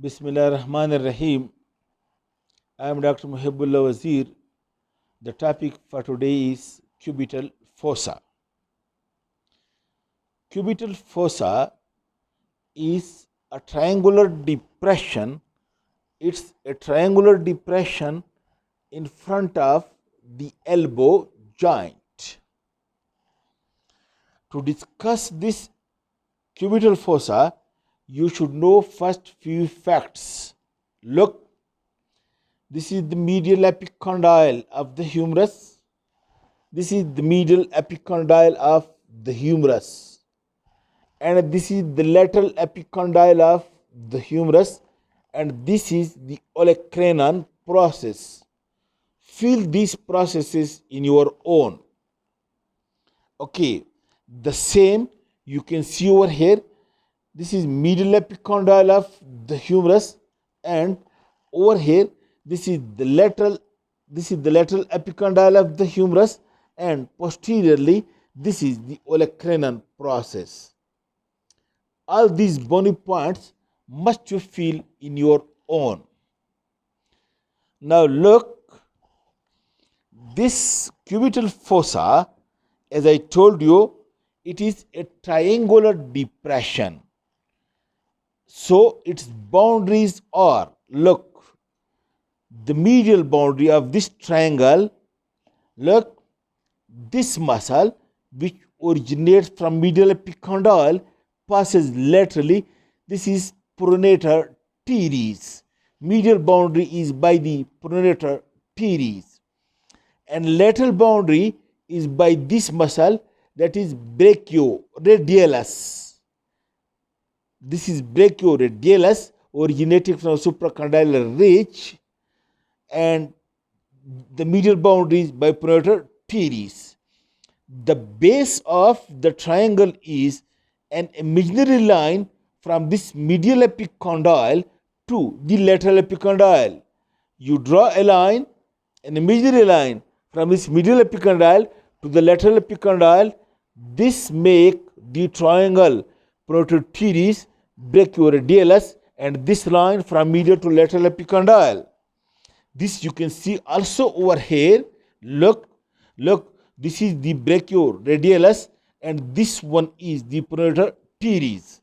Bismillah Rahman Rahim. I am Dr. Muhibbullah Wazir. The topic for today is cubital fossa. Cubital fossa is a triangular depression. It's a triangular depression in front of the elbow joint. To discuss this cubital fossa, you should know first few facts. Look, this is the medial epicondyle of the humerus. This is the medial epicondyle of the humerus. And this is the lateral epicondyle of the humerus. And this is the olecranon process. Feel these processes in your own. Okay, the same you can see over here. This is medial epicondyle of the humerus, and over here this is the lateral epicondyle of the humerus, and posteriorly this is the olecranon process. All these bony points must you feel in your own. Now look, this cubital fossa, as I told you, it is a triangular depression. So its boundaries are, look, the medial boundary of this triangle, look, this muscle which originates from medial epicondyle passes laterally. This is pronator teres. Medial boundary is by the pronator teres, and lateral boundary is by this muscle, that is brachioradialis. This is brachioradialis, originating from supracondylar ridge, and the medial boundary is by pronator teres. The base of the triangle is an imaginary line from this medial epicondyle to the lateral epicondyle. You draw a line, an imaginary line from this medial epicondyle to the lateral epicondyle. This make the triangle pronator teres, brachioradialis, and this line from medial to lateral epicondyle. This you can see also over here. Look, this is the brachioradialis, and this one is the pronator teres.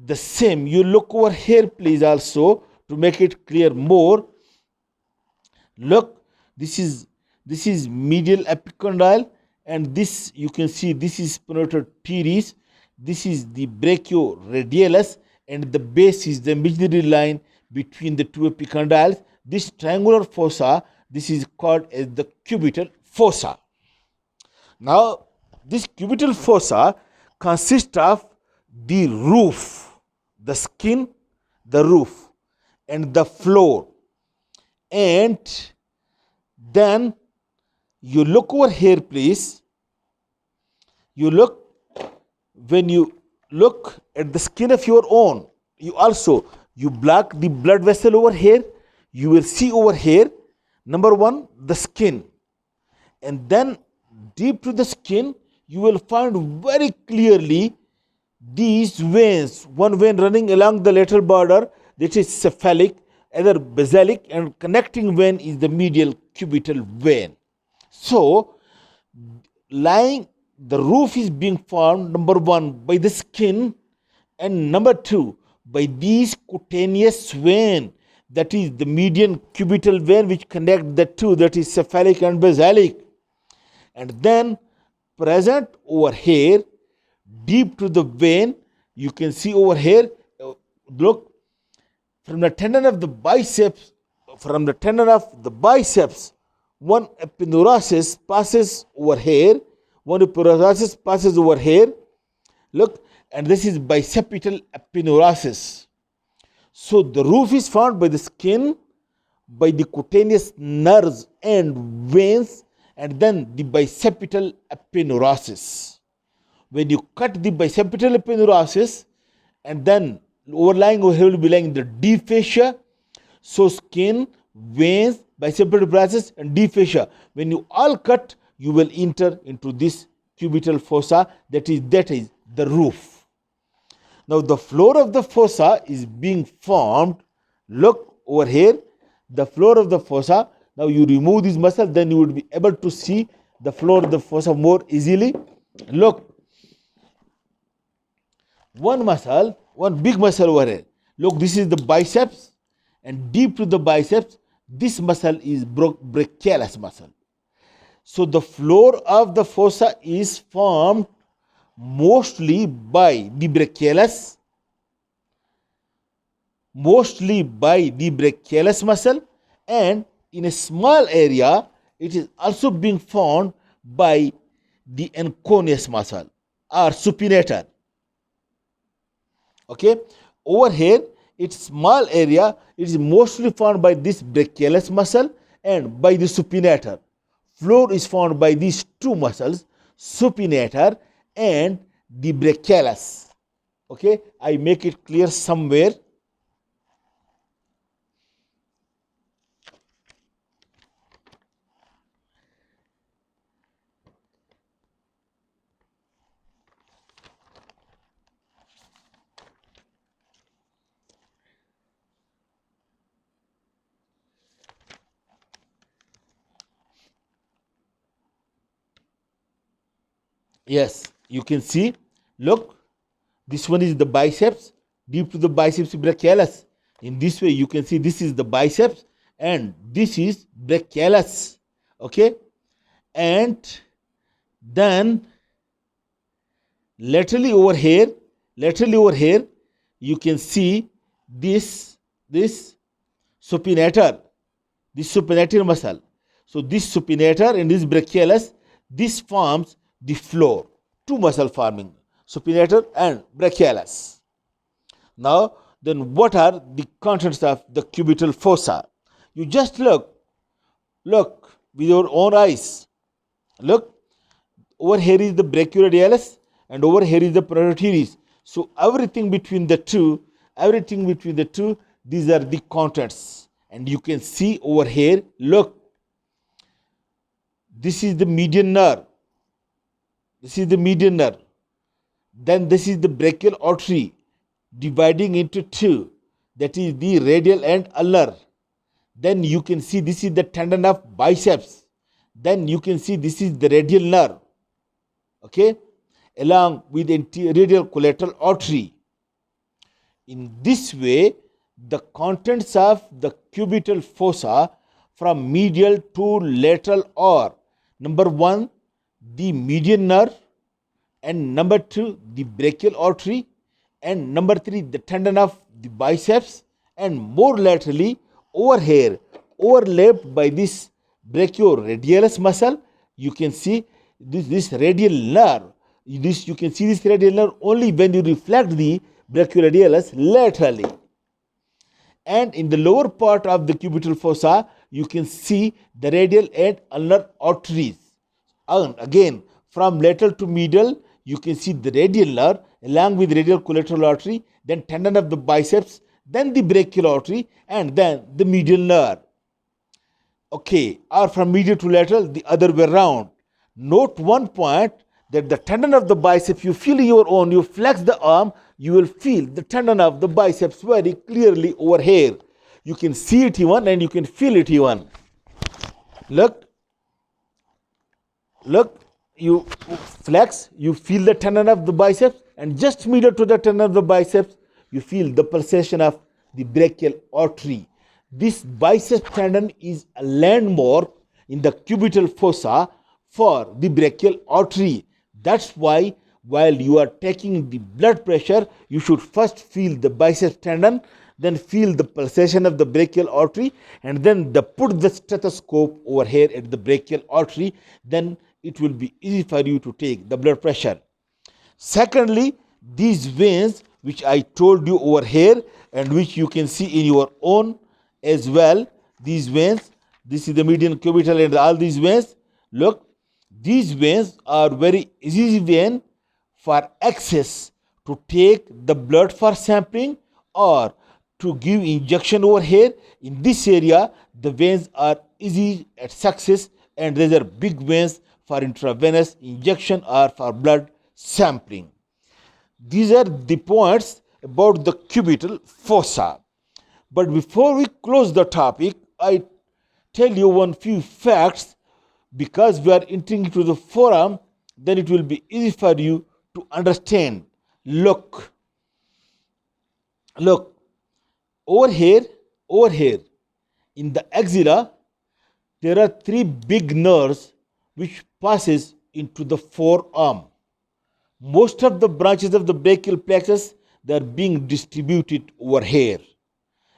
The same, you look over here please also to make it clear more. Look, this is medial epicondyle, and this you can see this is pronator teres. This is the brachioradialis, and the base is the imaginary line between the two epicondyles. This triangular fossa, this is called as the cubital fossa. Now, this cubital fossa consists of the roof, the skin, the roof, and the floor. And then you look over here please. You look, when you look at the skin of your own, you block the blood vessel over here. You will see over here, number one, the skin, and then deep to the skin you will find very clearly these veins. One vein running along the lateral border, that is cephalic, other basalic, and connecting vein is the medial cubital vein. So the roof is being formed, number one, by the skin, and number two, by these cutaneous vein, that is the median cubital vein which connect the two, that is cephalic and basalic. And then present over here, deep to the vein, you can see over here, look, from the tendon of the biceps, one epineuritis passes over here, look, and this is bicipital epineuritis. So the roof is formed by the skin, by the cutaneous nerves and veins, and then the bicipital epineuritis. When you cut the bicipital epineuritis, and then overlying over here will be lying the deep fascia. So skin, veins, bicipital epineuritis, and deep fascia. When you all cut, you will enter into this cubital fossa, that is the roof. Now the floor of the fossa is being formed Look over here, the floor of the fossa. Now you remove this muscle, then you would be able to see the floor of the fossa more easily. Look, one muscle, one big muscle over here. Look, this is the biceps, and deep to the biceps, this muscle is brachialis muscle. So the floor of the fossa is formed mostly by the brachialis, muscle, and in a small area it is also being formed by the anconeus muscle or supinator. Okay, over here it's small area, it is mostly formed by this brachialis muscle and by the supinator. Floor is formed by these two muscles, supinator and the brachialis. Okay, I make it clear somewhere. Yes, you can see. Look, this one is the biceps, deep to the biceps brachialis. In this way, you can see this is the biceps and this is brachialis. Okay, and then laterally over here, you can see this supinator, this supinator muscle. So this supinator and this brachialis, this forms the floor, two muscle forming, supinator and brachialis. Now, then what are the contents of the cubital fossa? You just look with your own eyes. Look, over here is the brachioradialis and over here is the pronator teres. So everything between the two, these are the contents. And you can see over here, look, this is the median nerve. Then this is the brachial artery dividing into two, that is the radial and ulnar. Then you can see this is the tendon of biceps. Then you can see this is the radial nerve, okay, along with the radial collateral artery. In this way, the contents of the cubital fossa from medial to lateral are: number one, the median nerve, and number two, the brachial artery, and number three, the tendon of the biceps, and more laterally over here, overlapped by this brachioradialis muscle, you can see this radial nerve. You can see this radial nerve only when you reflect the brachioradialis laterally. And in the lower part of the cubital fossa, you can see the radial and ulnar arteries. And again, from lateral to medial, you can see the radial nerve along with radial collateral artery, then tendon of the biceps, then the brachial artery, and then the medial nerve. Okay, or from medial to lateral, the other way around. Note one point, that the tendon of the biceps, you feel your own, you flex the arm, you will feel the tendon of the biceps very clearly over here. You can see it even and you can feel it even. Look, you flex, you feel the tendon of the biceps, and just medial to the tendon of the biceps, you feel the pulsation of the brachial artery. This bicep tendon is a landmark in the cubital fossa for the brachial artery. That's why while you are taking the blood pressure, you should first feel the bicep tendon, then feel the pulsation of the brachial artery, and then put the stethoscope over here at the brachial artery. Then it will be easy for you to take the blood pressure. Secondly, these veins which I told you over here and which you can see in your own as well, these veins, this is the median cubital and all these veins. Look, these veins are very easy vein for access to take the blood for sampling or to give injection over here. In this area, the veins are easy at success, and these are big veins for intravenous injection or for blood sampling. These are the points about the cubital fossa. But before we close the topic, I tell you one few facts because we are entering into the forum, then it will be easy for you to understand. Look, over here in the axilla, there are three big nerves which passes into the forearm. Most of the branches of the brachial plexus, they are being distributed over here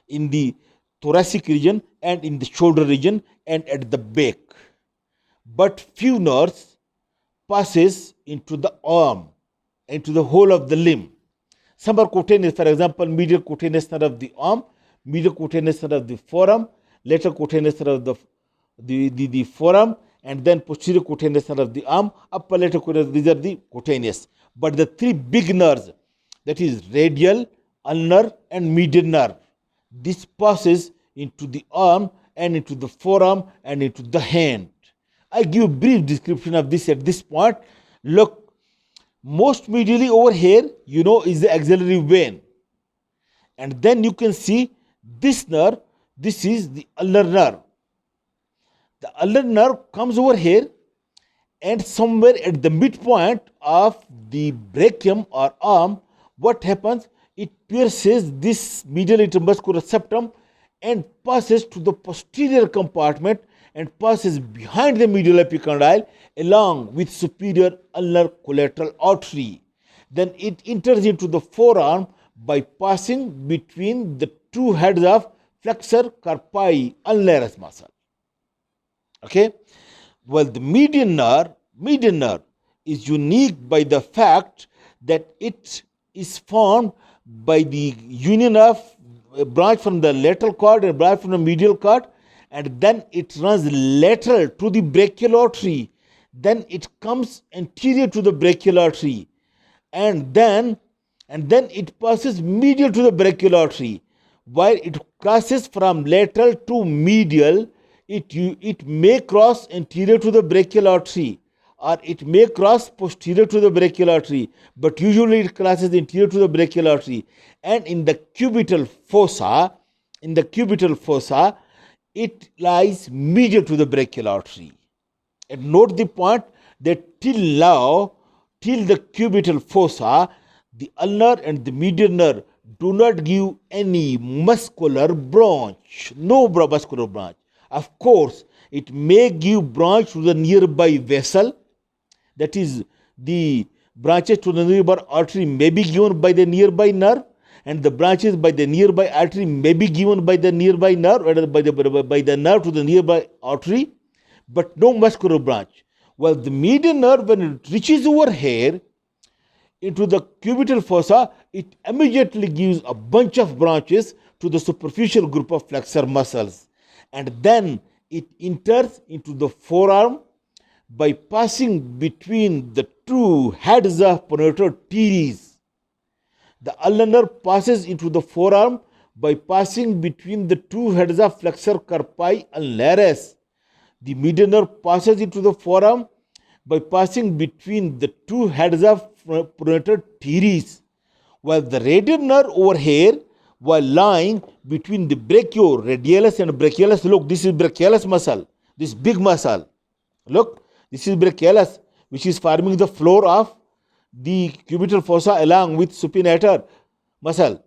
in the thoracic region and in the shoulder region and at the back. But few nerves passes into the arm, into the whole of the limb. Some are cutaneous, for example, medial cutaneous nerve of the arm, medial cutaneous nerve of the forearm, lateral cutaneous nerve of the forearm, and then posterior cutaneous nerve of the arm, upper lateral cutaneous, these are the cutaneous. But the three big nerves, that is radial, ulnar, and medial nerve, this passes into the arm and into the forearm and into the hand. I give a brief description of this at this point. Look, most medially over here, is the axillary vein. And then you can see this nerve, this is the ulnar nerve. The ulnar nerve comes over here and somewhere at the midpoint of the brachium or arm, what happens? It pierces this medial intermuscular septum and passes to the posterior compartment and passes behind the medial epicondyle along with superior ulnar collateral artery. Then it enters into the forearm by passing between the two heads of flexor carpi ulnaris muscle. Okay? Well, the median nerve is unique by the fact that it is formed by the union of a branch from the lateral cord and a branch from the medial cord, and then it runs lateral to the brachial artery. Then it comes anterior to the brachial artery, and then it passes medial to the brachial artery. While it crosses from lateral to medial, it may cross anterior to the brachial artery or it may cross posterior to the brachial artery, but usually it crosses anterior to the brachial artery. And in the cubital fossa, it lies medial to the brachial artery. And note the point that till the cubital fossa, the ulnar and the medial nerve do not give any muscular branch, no muscular branch. Of course, it may give branch to the nearby vessel, that is, the branches to the nearby artery may be given by the nearby nerve, and the branches by the nearby artery may be given by the nearby nerve, or by the nerve to the nearby artery, but no muscular branch. Well, the medial nerve, when it reaches over here into the cubital fossa, it immediately gives a bunch of branches to the superficial group of flexor muscles, and then it enters into the forearm by passing between the two heads of pronator teres. The ulnar nerve passes into the forearm by passing between the two heads of flexor carpi ulnaris. The medial nerve passes into the forearm by passing between the two heads of pronator teres, while the radial nerve over here, while lying between the brachioradialis and brachialis. Look, this is brachialis muscle, this big muscle. Look, this is brachialis, which is forming the floor of the cubital fossa along with supinator muscle.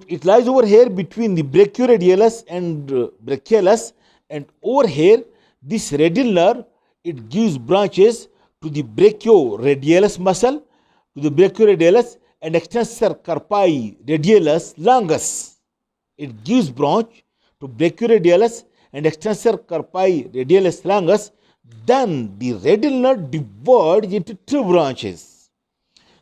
It lies over here between the brachioradialis and brachialis, and over here, this radial nerve, it gives branches to the brachioradialis muscle, to the brachioradialis and extensor carpi radialis longus. It gives branch to brachioradialis and extensor carpi radialis longus. Then the radial nerve divides into two branches.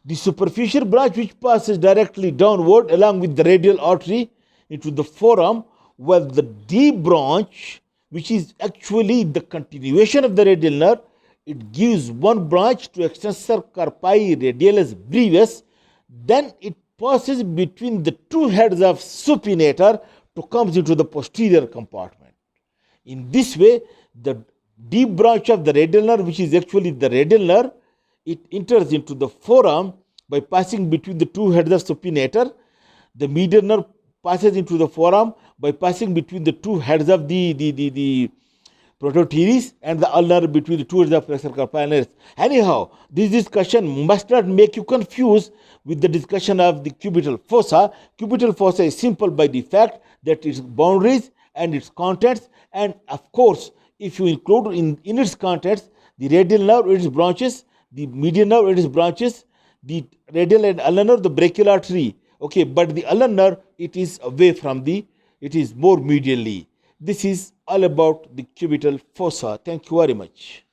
The superficial branch, which passes directly downward along with the radial artery into the forearm, while the deep branch, which is actually the continuation of the radial nerve, it gives one branch to extensor carpi radialis brevis. Then it passes between the two heads of supinator to come into the posterior compartment. In this way, the deep branch of the radial nerve, which is actually the radial nerve, it enters into the forearm by passing between the two heads of supinator. The medial nerve passes into the forearm by passing between the two heads of the prototeres and the ulnar between the two heads of flexor carpii. Anyhow, this discussion must not make you confused with the discussion of the cubital fossa. Cubital fossa is simple by the fact that its boundaries and its contents, and of course, if you include in its contents the radial nerve, its branches, the median nerve, its branches, the radial and ulnar nerve, the brachial artery. Okay, but the ulnar nerve, it is away from it is more medially. This is all about the cubital fossa. Thank you very much.